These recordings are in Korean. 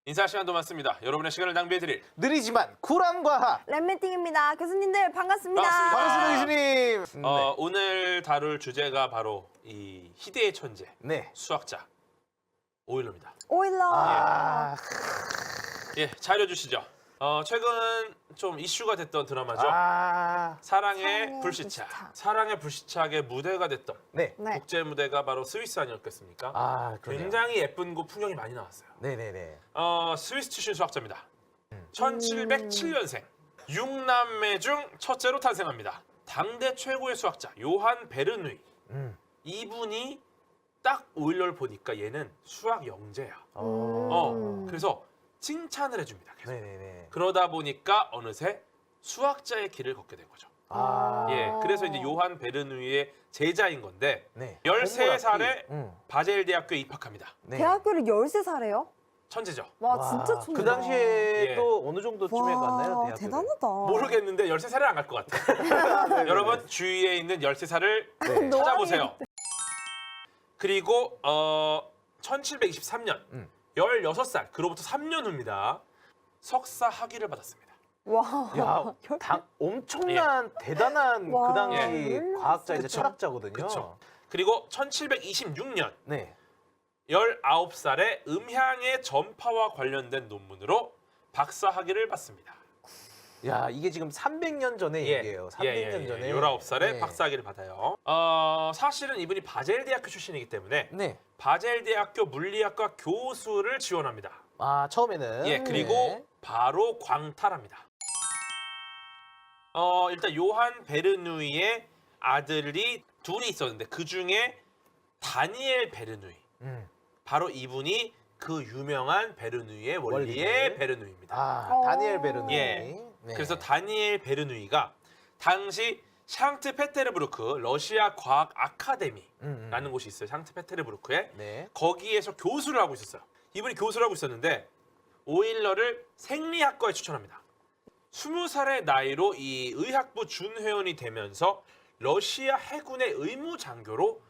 인사 시간도 많습니다. 여러분의 시간을 낭비해드릴 느리지만 쿨한 과학. 랩미팅입니다. 교수님들 반갑습니다. 반갑습니다. 반갑습니다, 교수님. 오늘 다룰 주제가 바로 이 희대의 천재 네. 수학자 오일러입니다. 오일러. 아, 예, 자료 주시죠. 최근 좀 이슈가 됐던 드라마죠. 사랑의 사랑의 불시착. 불시착. 사랑의 불시착의 무대가 됐던 네. 네. 국제 무대가 바로 스위스 아니었겠습니까? 아, 그러네요. 굉장히 예쁜 곳 풍경이 많이 나왔어요. 네네네. 스위스 출신 수학자입니다. 1707년생. 6남매 중 첫째로 탄생합니다. 당대 최고의 수학자 요한 베르누이. 이분이 딱 오일러를 보니까 얘는 수학 영재야. 그래서 칭찬을 해줍니다. 계속. 네네네. 그러다 보니까 어느새 수학자의 길을 걷게 된 거죠. 아, 예, 그래서 이제 요한 베르누이의 제자인 건데 네. 13살에 동그랗게. 바젤 대학교에 입학합니다. 네. 대학교를 13살에요? 천재죠. 와, 와, 진짜 천재다. 그 당시에 예. 또 어느 정도쯤에 갔나요, 대학교? 대단하다. 모르겠는데 13살은 안 갈 것 같아요. 여러분 주위에 있는 13살을 네. 찾아보세요. 그리고 1723년 16살 그로부터 3년 후입니다. 석사 학위를 받았습니다. 와. 야, 엄청난 대단한 와, 그 당시 몰랐어. 과학자이자 그쵸. 철학자거든요. 그쵸. 그리고 1726년 네. 19살에 음향의 전파와 관련된 논문으로 박사 학위를 받습니다. 야, 이게 지금 300년 전의 얘기예요. 300년 전에. 19살에 네. 박사 학위를 받아요. 사실은 이분이 바젤 대학교 출신이기 때문에 네. 바젤 대학교 물리학과 교수를 지원합니다. 아, 처음에는. 예, 그리고 네. 바로 광탈합니다. 일단 요한 베르누이의 아들이 둘이 있었는데 그 중에 다니엘 베르누이. 바로 이분이 그 유명한 베르누이의 원리의 원리의 베르누이입니다. 아, 다니엘 베르누이. 예. 네. 그래서 다니엘 베르누이가 당시 샹트페테르부르크 러시아 과학 아카데미라는 곳이 있어요. 샹트페테르부르크에. 네. 거기에서 교수를 하고 있었어요. 이분이 교수를 하고 있었는데 오일러를 생리학과에 추천합니다. 20살의 나이로 이 의학부 준회원이 되면서 러시아 해군의 의무 장교로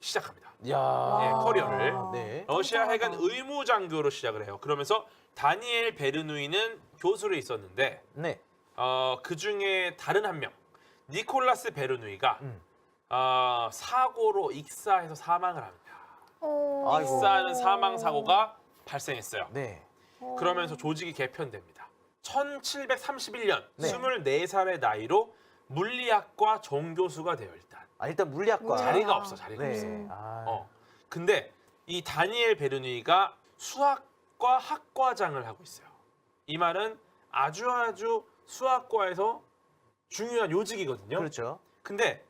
시작합니다. 야, 예, 커리어를. 네. 러시아 해군 깜짝이야. 의무 장교로 시작을 해요. 그러면서 다니엘 베르누이는 교수로 있었는데 네. 그 중에 다른 한 명, 니콜라스 베르누이가 음. 사고로 익사해서 사망을 합니다. 어. 아이고. 익사하는 사망 사고가 발생했어요. 네. 그러면서 조직이 개편됩니다. 1731년 네. 24살의 나이로 물리학과 정교수가 돼요. 일단 물리학과. 자리가 없어, 자리가 네. 없어. 아. 근데 이 다니엘 베르누이가 수학과 학과장을 하고 있어요. 이 말은 아주 수학과에서 중요한 요직이거든요. 그렇죠. 근데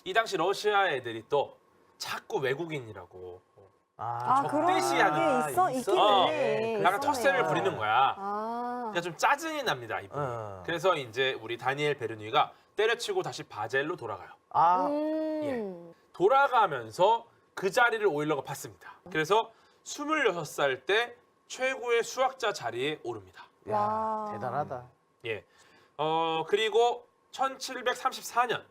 이 당시 러시아 애들이 또 자꾸 외국인이라고 아, 그런 적대시하는 게 있긴 있네. 약간 있었네요. 텃세를 부리는 거야. 아. 그러니까 좀 짜증이 납니다, 이분. 그래서 이제 우리 다니엘 베르누이가 때려치고 다시 바젤로 돌아가요. 아, 돌아가면서 그 자리를 오일러가 받습니다. 그래서 26살 때 최고의 수학자 자리에 오릅니다. 야, 와. 대단하다. 예. 그리고 1734년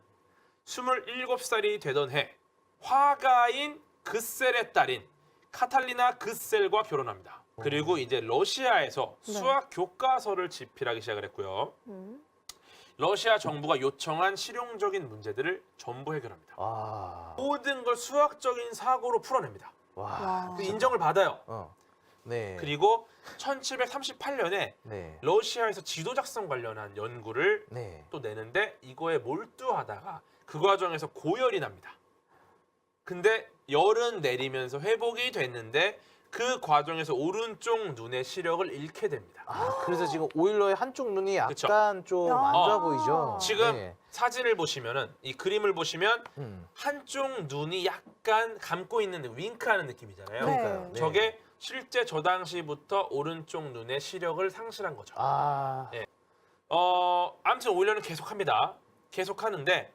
27살이 되던 해 화가인 그셀의 딸인 카탈리나 그셀과 결혼합니다. 그리고 이제 러시아에서 네. 수학 교과서를 집필하기 시작을 했고요. 러시아 정부가 요청한 실용적인 문제들을 전부 해결합니다. 와. 모든 걸 수학적인 사고로 풀어냅니다. 와. 그 인정을 받아요. 네. 그리고 1738년에 네. 러시아에서 지도 작성 관련한 연구를 네. 또 내는데 이거에 몰두하다가 그 과정에서 고열이 납니다. 근데 열은 내리면서 회복이 됐는데 그 과정에서 오른쪽 눈의 시력을 잃게 됩니다. 아, 그래서 지금 오일러의 한쪽 눈이 그쵸. 약간 좀 안 좋아 보이죠? 지금 네. 사진을 보시면은 이 그림을 보시면 음. 한쪽 눈이 약간 감고 있는 윙크하는 느낌이잖아요. 그러니까요. 네. 저게 실제 저 당시부터 오른쪽 눈의 시력을 상실한 거죠. 아. 네. 아무튼 오일러는 계속합니다. 계속하는데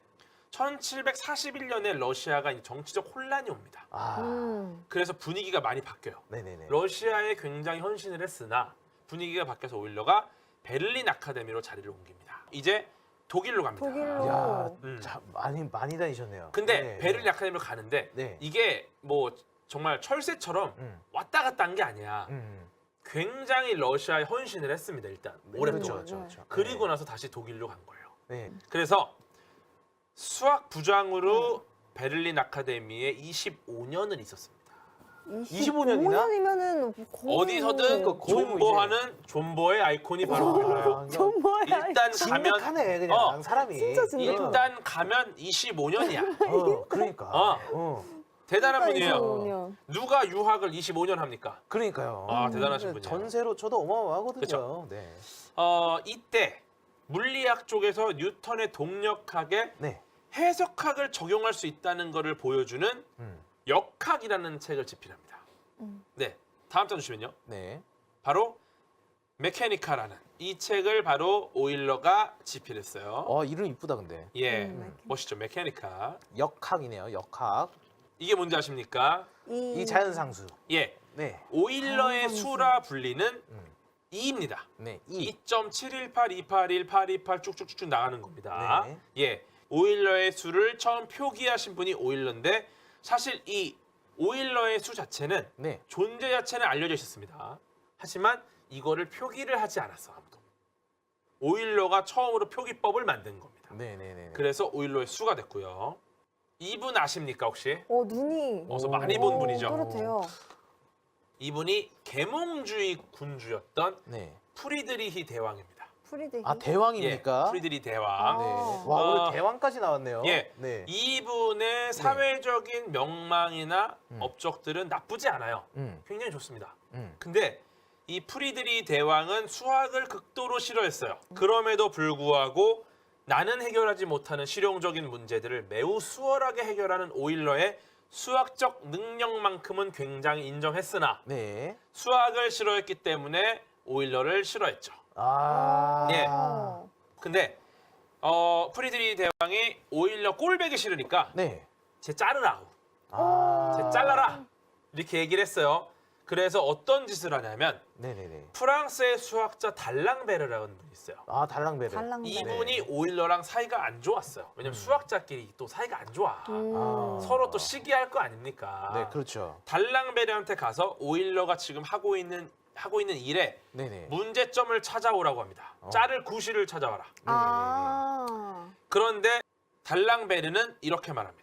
1741년에 러시아가 이제 정치적 혼란이 옵니다. 아. 그래서 분위기가 많이 바뀌어요. 네네네. 러시아에 굉장히 헌신을 했으나 분위기가 바뀌어서 오일러가 베를린 아카데미로 자리를 옮깁니다. 이제 독일로 갑니다. 독일로. 야, 음. 자, 많이 다니셨네요. 근데 네. 베를린 아카데미로 가는데 네. 이게 뭐 정말 철새처럼 왔다 갔다 한 게 아니야. 굉장히 러시아에 헌신을 했습니다. 일단 오랫동안. 그렇죠. 그리고 나서 다시 독일로 간 거예요. 네. 그래서 수학 부장으로 베를린 아카데미에 25년을 있었습니다. 25년이나? 25년이면은 어디서든 그 거의 뭐 존버하는 존버의 아이콘이 바로 보여요. 좀 뭐야? 일단 가면 진득하네 그냥 사람이. 진짜 진득해. 일단 가면 25년이야. 그러니까. 대단한 분이에요. 25년. 누가 유학을 25년 합니까? 그러니까요. 아, 대단하신 분이에요. 전세로 쳐도 어마어마하거든요. 그쵸. 네. 이때 물리학 쪽에서 뉴턴의 동력학에 네. 해석학을 적용할 수 있다는 것을 보여주는 역학이라는 책을 집필합니다. 네, 다음 장 주시면요. 네. 바로 메케니카라는 이 책을 바로 오일러가 집필했어요. 이름 이쁘다 근데. 예, 멋있죠. 메케니카. 역학이네요. 역학. 이게 뭔지 아십니까? 이 자연상수. 예, 네. 오일러의 수라 분리는 2입니다. 네. 2.718281828 쭉쭉쭉 나가는 겁니다. 네. 예, 오일러의 수를 처음 표기하신 분이 오일러인데 사실 이 오일러의 수 자체는 네. 존재 자체는 알려져 있었습니다. 하지만 이거를 표기를 하지 않았어 아무도. 오일러가 처음으로 표기법을 만든 겁니다. 네. 그래서 오일러의 수가 됐고요. 이분 아십니까 혹시? 눈이. 어서 많이 본 분이죠. 그렇대요. 이분이 계몽주의 군주였던 네. 프리드리히 대왕입니다. 프리드히. 아 대왕입니까? 예, 프리드리 대왕. 네. 아. 와 어, 오늘 대왕까지 나왔네요. 예, 네. 이분의 사회적인 명망이나 업적들은 나쁘지 않아요. 굉장히 좋습니다. 근데 이 프리드리 대왕은 수학을 극도로 싫어했어요. 그럼에도 불구하고 나는 해결하지 못하는 실용적인 문제들을 매우 수월하게 해결하는 오일러의 수학적 능력만큼은 굉장히 인정했으나 네. 수학을 싫어했기 때문에 오일러를 싫어했죠. 아. 예. 근데 프리드리 대왕이 오일러 꼴배기 싫으니까 네. 쟤 자르라고. 아. 쟤 잘라라. 이렇게 얘기를 했어요. 그래서 어떤 짓을 하냐면 네네네. 프랑스의 수학자 달랑베르라는 분이 있어요. 아 달랑베르. 달랑베르. 이분이 오일러랑 사이가 안 좋았어요. 왜냐면 수학자끼리 또 사이가 안 좋아. 아. 서로 또 시기할 거 아닙니까? 네 그렇죠. 달랑베르한테 가서 오일러가 지금 하고 있는 일에 네네. 문제점을 찾아오라고 합니다. 자를 구실을 찾아와라. 아. 그런데 달랑베르는 이렇게 말합니다.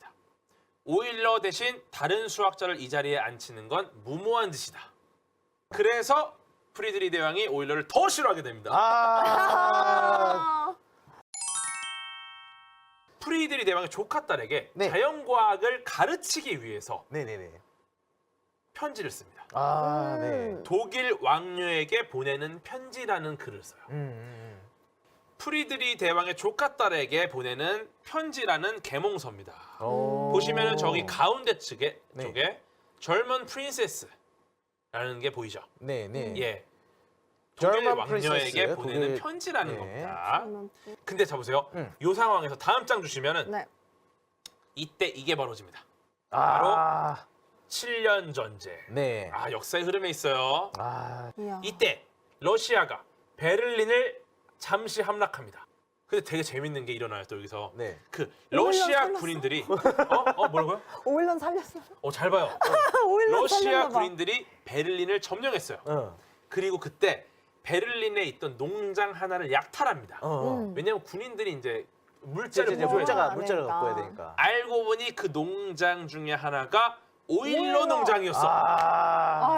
오일러 대신 다른 수학자를 이 자리에 앉히는 건 무모한 짓이다. 그래서 프리드리 대왕이 오일러를 더 싫어하게 됩니다. 아. 프리드리 대왕의 조카 딸에게 네. 자연과학을 가르치기 위해서 네네네. 편지를 씁니다. 아 네. 독일 왕녀에게 보내는 편지라는 글을 써요. 프리드리 대왕의 조카 딸에게 보내는 편지라는 계몽서입니다. 오. 보시면은 저기 가운데 측에 네. 쪽에 젊은 프린세스라는 게 보이죠. 네네. 예. 독일 젊은 왕녀에게 프린세스, 보내는 독일- 편지라는 네. 겁니다. 근데 자 보세요. 음. 이 상황에서 다음 장 주시면은 네. 이때 이게 벌어집니다. 아. 7년 전쟁. 네. 아, 역사의 흐름에 있어요. 아. 이야. 이때 러시아가 베를린을 잠시 함락합니다. 근데 되게 재밌는 게 일어나요. 또 여기서 네. 그 러시아 살렸어? 군인들이 뭐라고요? 오일런 살렸어. 잘 봐요. 오일런 러시아 살렸나 봐. 군인들이 베를린을 점령했어요. 그리고 그때 베를린에 있던 농장 하나를 약탈합니다. 왜냐면 군인들이 이제 물자를 이제 보조해야 물자를 되니까. 갖고 해야 되니까. 알고 보니 그 농장 중에 하나가 오일러 농장이었어.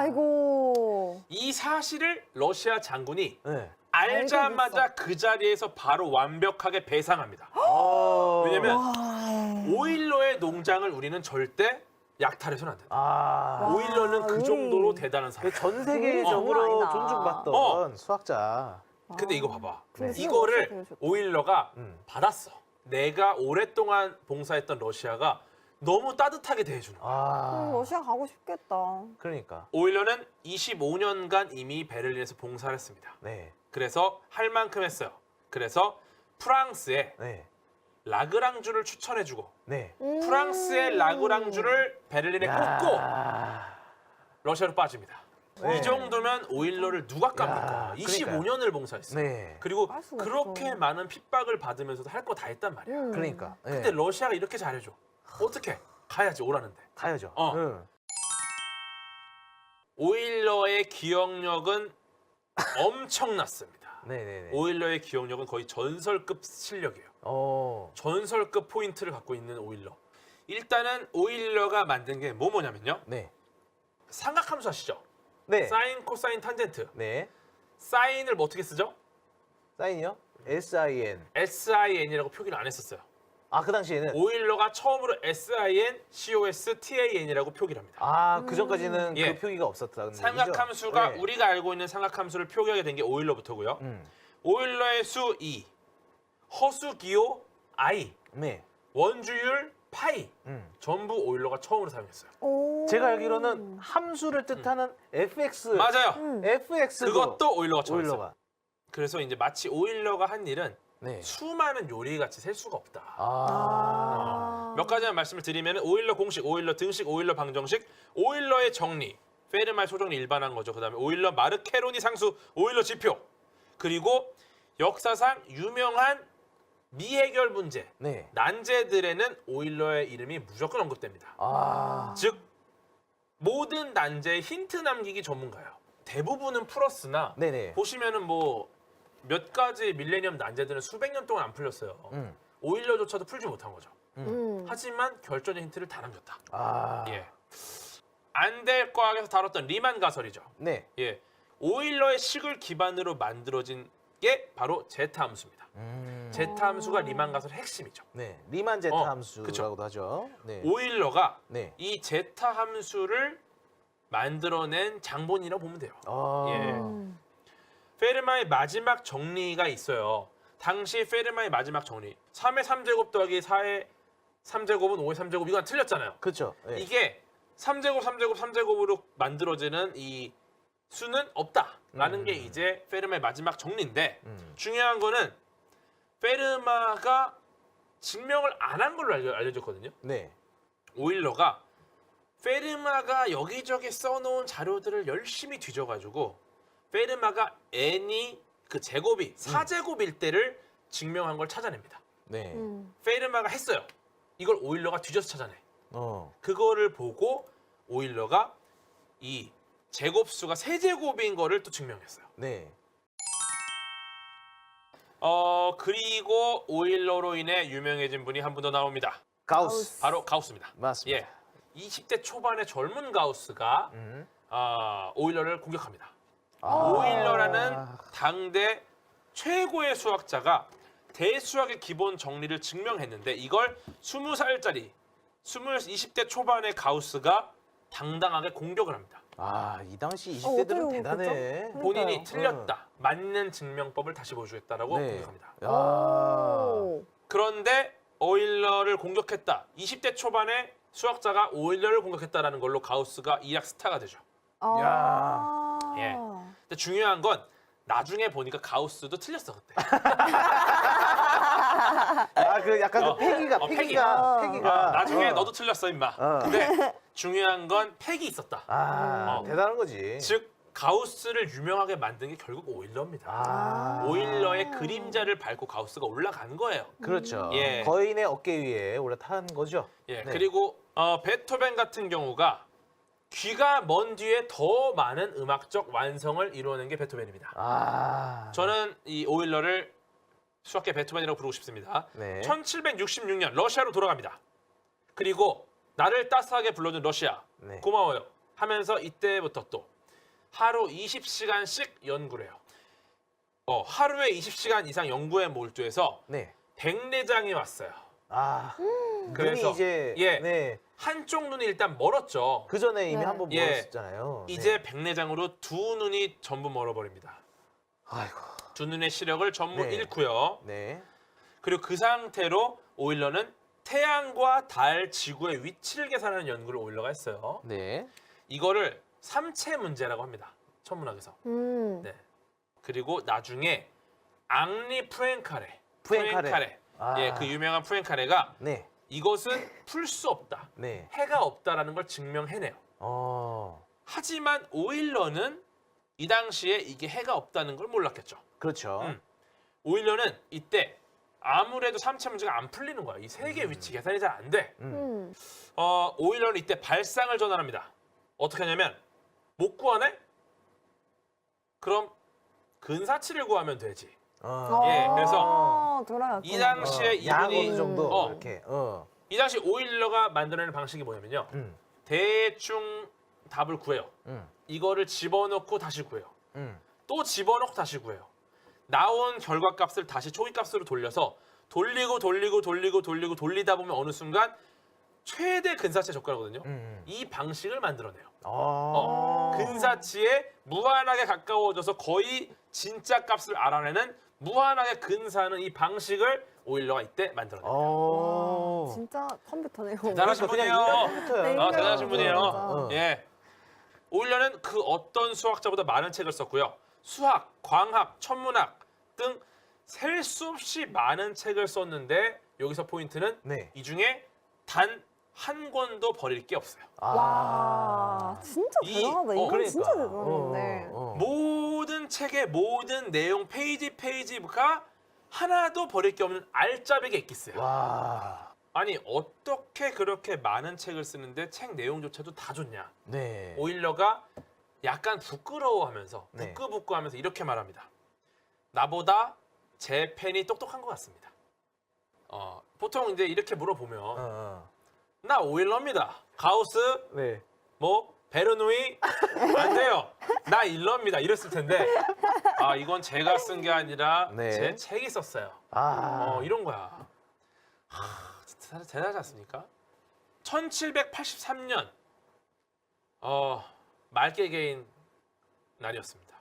아이고. 이 사실을 러시아 장군이 네. 알자마자 그 자리에서 바로 완벽하게 배상합니다. 왜냐면 오일러의 농장을 우리는 절대 약탈해서는 안 된다. 아. 오일러는 그 우리. 정도로 대단한 사람. 전 장난 세계적으로 아니다. 존중받던 수학자. 근데 이거 봐봐. 그래, 이거를 되게 좋다. 오일러가 받았어. 내가 오랫동안 봉사했던 러시아가 너무 따뜻하게 대해주는 거야. 아. 러시아 가고 싶겠다. 그러니까. 오일러는 25년간 이미 베를린에서 봉사를 했습니다. 네. 그래서 할 만큼 했어요. 그래서 프랑스에 네. 라그랑주를 추천해주고 네. 프랑스의 라그랑주를 베를린에 꽂고 러시아로 빠집니다. 네. 이 정도면 오일러를 누가 깝니까? 야, 25년을 봉사했어요. 네. 그리고 알 수가 그렇게 없어. 많은 핍박을 받으면서도 할 거 다 했단 말이야. 그러니까. 네. 근데 러시아가 이렇게 잘해줘. 어떻게? 가야지 오라는데. 가야죠. 어. 응. 오일러의 기억력은 엄청났습니다. 네네네. 오일러의 기억력은 거의 전설급 실력이에요. 전설급 포인트를 갖고 있는 오일러. 일단은 오일러가 만든 게 뭐냐면요. 네. 삼각함수 아시죠? 네. 사인, 코사인, 탄젠트. 네. 사인을 뭐 어떻게 쓰죠? 사인이요? SIN. SIN이라고 표기를 안 했었어요. 아, 그 당시에는 오일러가 처음으로 SIN, COS, TAN이라고 표기를 합니다. 그 전까지는 예. 그 표기가 없었다는 얘기죠. 삼각함수가 네. 우리가 알고 있는 삼각함수를 표기하게 된 게 오일러부터고요. 오일러의 수 2, 허수 기호 I, 네. 원주율 파이 음. 전부 오일러가 처음으로 사용했어요. 오. 제가 알기로는 함수를 뜻하는 fx. 맞아요. fx도 그것도 오일러가 처음 했어요. 오일러가. 그래서 이제 마치 오일러가 한 일은 네. 수많은 요리같이 셀 수가 없다. 아. 몇 가지만 말씀을 드리면 오일러 공식, 오일러 등식, 오일러 방정식, 오일러의 정리, 페르마의 소정리 일반한 거죠. 그다음에 오일러 마르케로니 상수, 오일러 지표, 그리고 역사상 유명한 미해결 문제, 네. 난제들에는 오일러의 이름이 무조건 언급됩니다. 즉 모든 난제에 힌트 남기기 전문가예요. 대부분은 풀었으나 네네. 보시면은 뭐 몇 가지 밀레니엄 난제들은 수백 년 동안 안 풀렸어요. 오일러조차도 풀지 못한 거죠. 하지만 결정적 힌트를 다 남겼다. 예. 안델 과학에서 다뤘던 리만 가설이죠. 네. 예. 오일러의 식을 기반으로 만들어진 게 바로 제타 함수입니다. 제타 함수가 리만 가설의 핵심이죠. 네. 리만 제타 그쵸. 함수라고도 하죠. 네. 오일러가 네. 이 제타 함수를 만들어낸 장본이라고 보면 돼요. 예. 페르마의 마지막 정리가 있어요. 당시 페르마의 마지막 정리. 3의 3제곱 더하기 4의 3제곱은 5의 3제곱 이건 틀렸잖아요. 그렇죠. 네. 이게 3제곱, 3제곱, 3제곱으로 만들어지는 이 수는 없다라는 게 이제 페르마의 마지막 정리인데 중요한 거는 페르마가 증명을 안 한 걸로 알려졌거든요. 네. 오일러가 페르마가 여기저기 써놓은 자료들을 열심히 뒤져가지고 페르마가 n이 그 제곱이 4제곱일 때를 증명한 걸 찾아냅니다. 네. 페르마가 했어요. 이걸 오일러가 뒤져서 찾아내. 어. 그거를 보고 오일러가 이 제곱수가 세제곱인 거를 또 증명했어요. 네. 그리고 오일러로 인해 유명해진 분이 한 분 더 나옵니다. 가우스. 바로 가우스입니다. 맞습니다. 예. 20대 초반의 젊은 가우스가 오일러를 공격합니다. 오일러라는 당대 최고의 수학자가 대수학의 기본 정리를 증명했는데 이걸 20살짜리 20대 초반의 가우스가 당당하게 공격을 합니다. 이 당시 어떻게 20대들은 대단해. 그랬죠? 본인이 그러니까요. 틀렸다. 맞는 증명법을 다시 보여주겠다라고 네. 공격합니다. 오. 그런데 오일러를 공격했다. 20대 초반의 수학자가 오일러를 공격했다라는 걸로 가우스가 이학 스타가 되죠. 예. 근데 중요한 건 나중에 보니까 가우스도 틀렸어 그때. 그 약간 그 패기가 나중에 너도 틀렸어 임마. 근데 중요한 건 팩이 있었다. 대단한 거지. 즉 가우스를 유명하게 만든 게 결국 오일러입니다. 오일러의 그림자를 밟고 가우스가 올라간 거예요. 그렇죠. 예. 거인의 어깨 위에 올라탄 거죠. 예. 네. 그리고 베토벤 같은 경우가 귀가 먼 뒤에 더 많은 음악적 완성을 이루어낸 게 베토벤입니다. 저는 이 오일러를 수학계 베토벤이라고 부르고 싶습니다. 네. 1766년 러시아로 돌아갑니다. 그리고 나를 따스하게 불러준 러시아 네. 고마워요 하면서 이때부터 또 하루 20시간씩 연구를 해요. 하루에 20시간 이상 연구에 몰두해서 네. 백내장이 왔어요. 그래서 이제 예. 네. 한쪽 눈이 일단 멀었죠. 그 전에 이미 네. 한번 예. 보였었잖아요. 이제 백내장으로 두 눈이 전부 멀어버립니다. 아이고. 두 눈의 시력을 전부 네. 잃고요. 네. 그리고 그 상태로 오일러는 태양과 달, 지구의 위치를 계산하는 연구를 오일러가 했어요. 네. 이거를 삼체 문제라고 합니다. 천문학에서. 네. 그리고 나중에 앙리 푸엔카레. 예, 그 유명한 푸엔카레가 네. 이것은 풀 수 없다. 네. 해가 없다라는 걸 증명해내요. 하지만 오일러는 이 당시에 이게 해가 없다는 걸 몰랐겠죠. 그렇죠. 오일러는 이때 아무래도 삼체 문제가 안 풀리는 거야. 이 세 개의 위치 계산이 잘 안 돼. 오일러는 이때 발상을 전환합니다. 어떻게 하냐면 못 구하네? 그럼 근사치를 구하면 되지. 예, 그래서 돌아갔구나. 이 당시에 양 이분이 어느 정도 어. 이렇게. 이 당시 오일러가 만들어내는 방식이 뭐냐면요. 대충 답을 구해요. 이거를 집어넣고 다시 구해요. 또 집어넣고 다시 구해요. 나온 결과값을 다시 초기값으로 돌려서 돌리다 보면 어느 순간 최대 근사치에 접근하거든요. 이 방식을 만들어내요. 근사치에 무한하게 가까워져서 거의 진짜 값을 알아내는 무한하게 근사하는 이 방식을 오일러가 이때 만들어내요. 진짜 컴퓨터네요. 대단하신 분이에요. 네, 대단하신 분이에요. 진짜. 예. 오일러는 그 어떤 수학자보다 많은 책을 썼고요. 수학, 광학, 천문학 등 셀 수 없이 많은 책을 썼는데 여기서 포인트는 네. 이 중에 단 한 권도 버릴 게 없어요. 와, 진짜 대단하다. 이건 진짜 대단한데. 모든 책의 모든 내용 페이지가 하나도 버릴 게 없는 알짜배기 엑기스야. 와. 아니 어떻게 그렇게 많은 책을 쓰는데 책 내용조차도 다 좋냐. 네. 오일러가 약간 부끄러워하면서 네. 부끄부끄하면서 이렇게 말합니다. 나보다 제 팬이 똑똑한 것 같습니다. 보통 이제 이렇게 물어보면 나 오일러입니다. 가우스 네. 뭐 베르누이 안 돼요. 나 일러입니다. 이랬을 텐데 이건 제가 쓴 게 아니라 네. 제 책이 썼어요. 이런 거야. 진짜 대단하지 않습니까? 1783년 말개개인 날이었습니다.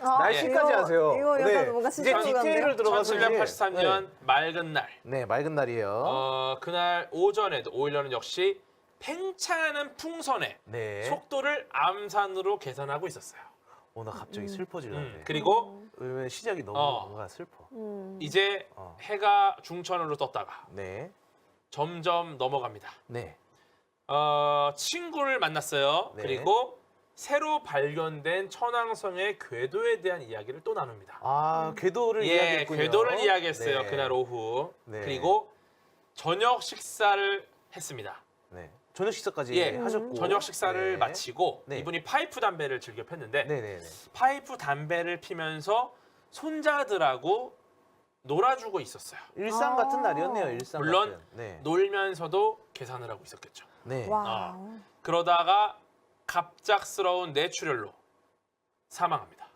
날씨까지 이거- 하세요. 이거 약간 뭔가 이제 신선한데요? 디테일을 들어가서 1783년 맑은 날. 네, 맑은 날이에요. 그날 오전에도 오일러는 역시 팽창하는 풍선의 네. 속도를 암산으로 계산하고 있었어요. 나 갑자기 슬퍼지려는데. 그리고 왜냐면 시작이 너무 뭔가 슬퍼. 이제 해가 중천으로 떴다가 네. 점점 넘어갑니다. 네. 친구를 만났어요. 네. 그리고 새로 발견된 천왕성의 궤도에 대한 이야기를 또 나눕니다. 궤도를 예, 이야기했군요. 궤도를 이야기했어요. 네. 그날 오후. 네. 그리고 저녁 식사를 했습니다. 네. 저녁 식사까지 예, 하셨고. 저녁 식사를 네. 마치고 네. 이분이 파이프 담배를 즐겨 폈는데 네네네. 파이프 담배를 피면서 손자들하고 놀아주고 있었어요. 일상 같은 날이었네요. 일상 물론 같은. 네. 놀면서도 계산을 하고 있었겠죠. 네. 와. 그러다가 갑작스러운 뇌출혈로 사망합니다.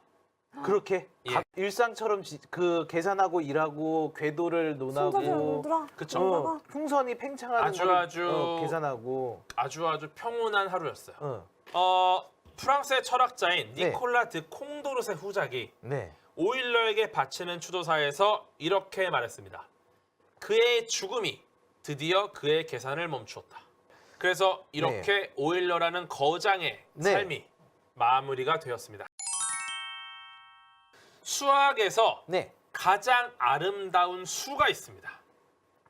그렇게 예. 일상처럼 그 계산하고 일하고 궤도를 손자들 논하고 놀더라. 그쵸. 풍선이 팽창하는 아주 거를, 아주 계산하고 아주 평온한 하루였어요. 어. 프랑스의 철학자인 네. 니콜라 드 콩도르의 후작이 네. 오일러에게 바치는 추도사에서 이렇게 말했습니다. 그의 죽음이 드디어 그의 계산을 멈추었다. 그래서 이렇게 오일러라는 거장의 네. 삶이 마무리가 되었습니다. 수학에서 네. 가장 아름다운 수가 있습니다.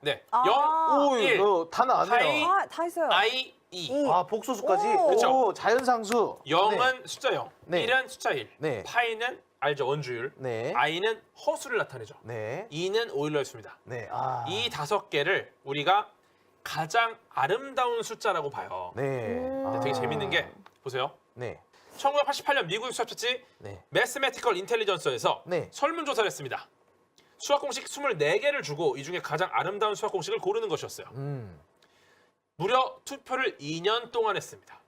네, 아. 0, 오, 1, 이거 다 나왔네요. 다 했어요. I, 2. 복소수까지. 오. 그쵸. 오, 자연상수. 0은 숫자 0, 네. 1은 숫자 1, 네. 파이는 알죠, 원주율, 네. I는 허수를 나타내죠. 네. 2는 오일러였습니다. 네. 이 5개를 우리가 가장 아름다운 숫자라고 봐요. 네. 근데 되게 재밌는 게 보세요. 네. 1988년 미국 수학 잡지 네. 매스메티컬 인텔리전스에서 네. 설문조사를 했습니다. 수학 공식 24개를 주고 이 중에 가장 아름다운 수학 공식을 고르는 것이었어요. 무려 투표를 2년 동안 했습니다.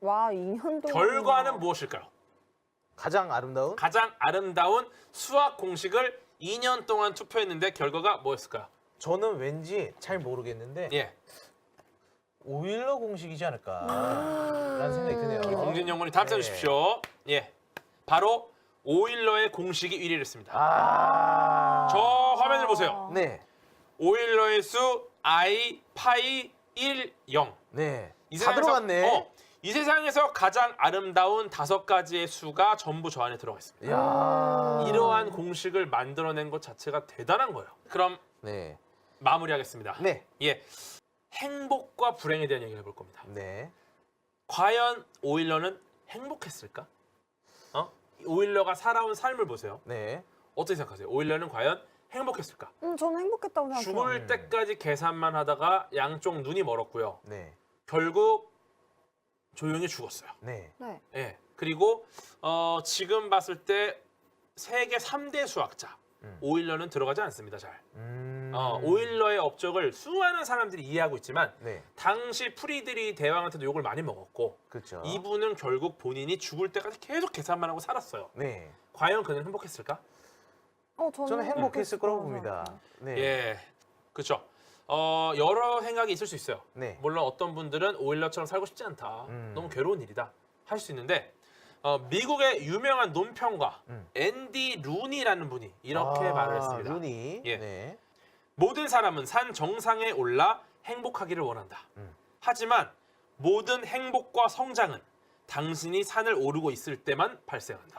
와, 2년 동안. 결과는 무엇일까요? 가장 아름다운? 가장 아름다운 수학 공식을 2년 동안 투표했는데 결과가 뭐였을까요? 저는 왠지 잘 모르겠는데 예, 오일러 공식이지 않을까 라는 생각이 드네요. 공진 연구원이 답해 네. 주십시오. 예, 바로 오일러의 공식이 1위를 했습니다. 저 화면을 보세요. 네. 오일러의 수 I, 파이, 1, 0. 네. 이 다 들어갔네. 이 세상에서 가장 아름다운 5가지의 수가 전부 저 안에 들어가 있습니다. 야. 이러한 공식을 만들어낸 것 자체가 대단한 거예요. 그럼 네. 마무리하겠습니다. 네. 예, 행복과 불행에 대한 얘기를 해볼 겁니다. 네. 과연 오일러는 행복했을까? 오일러가 살아온 삶을 보세요. 네. 어떻게 생각하세요? 오일러는 과연 행복했을까? 저는 행복했다고 생각해요. 조용히 죽었어요. 네. 네. 예. 그리고 지금 봤을 때 세계 3대 수학자 오일러는 들어가지 않습니다. 잘. 오일러의 업적을 수많은 사람들이 이해하고 있지만 네. 당시 프리드리 대왕한테도 욕을 많이 먹었고 그렇죠. 이분은 결국 본인이 죽을 때까지 계속 계산만 하고 살았어요. 네. 과연 그는 행복했을까? 저는 행복했을 거라고 봅니다. 네. 예, 그렇죠. 여러 생각이 있을 수 있어요. 네. 물론 어떤 분들은 오일러처럼 살고 싶지 않다. 너무 괴로운 일이다. 할 수 있는데 미국의 유명한 논평가 앤디 루니라는 분이 이렇게 말을 했습니다. 루니. 예. 네. 모든 사람은 산 정상에 올라 행복하기를 원한다. 하지만 모든 행복과 성장은 당신이 산을 오르고 있을 때만 발생한다.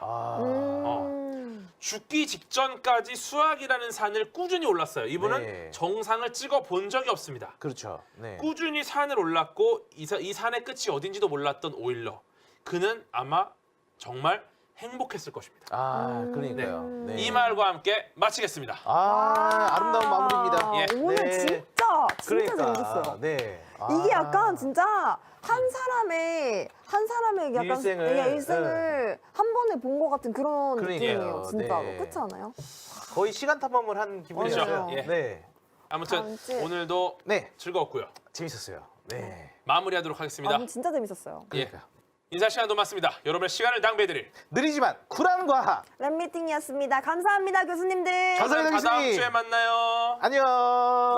죽기 직전까지 수학이라는 산을 꾸준히 올랐어요. 이분은 네. 정상을 찍어 본 적이 없습니다. 그렇죠. 네. 꾸준히 산을 올랐고 이 산의 끝이 어딘지도 몰랐던 오일러. 그는 아마 정말 행복했을 것입니다. 그러니까요. 네. 네. 이 말과 함께 마치겠습니다. 아름다운 마무리입니다. 예. 오늘 네. 진짜 그러니까. 재밌었어요. 네. 이게 약간 진짜 한 사람의 약간 일생을 한 번에 본 것 같은 그런 그러니까요. 느낌이에요. 진짜로. 네. 그렇지 않아요? 거의 시간 탐험을 한 기분이었어요. 그렇죠. 예. 네. 아무튼 다음 주에- 오늘도 네. 즐거웠고요. 재밌었어요. 네. 마무리하도록 하겠습니다. 진짜 재밌었어요. 예. 그러니까요. 인사 시간도 맞습니다. 여러분의 시간을 낭비해드릴 느리지만 쿨한 과학. 랩미팅이었습니다. 감사합니다, 교수님들. 감사합니다, 다음 교수님. 주에 만나요. 안녕.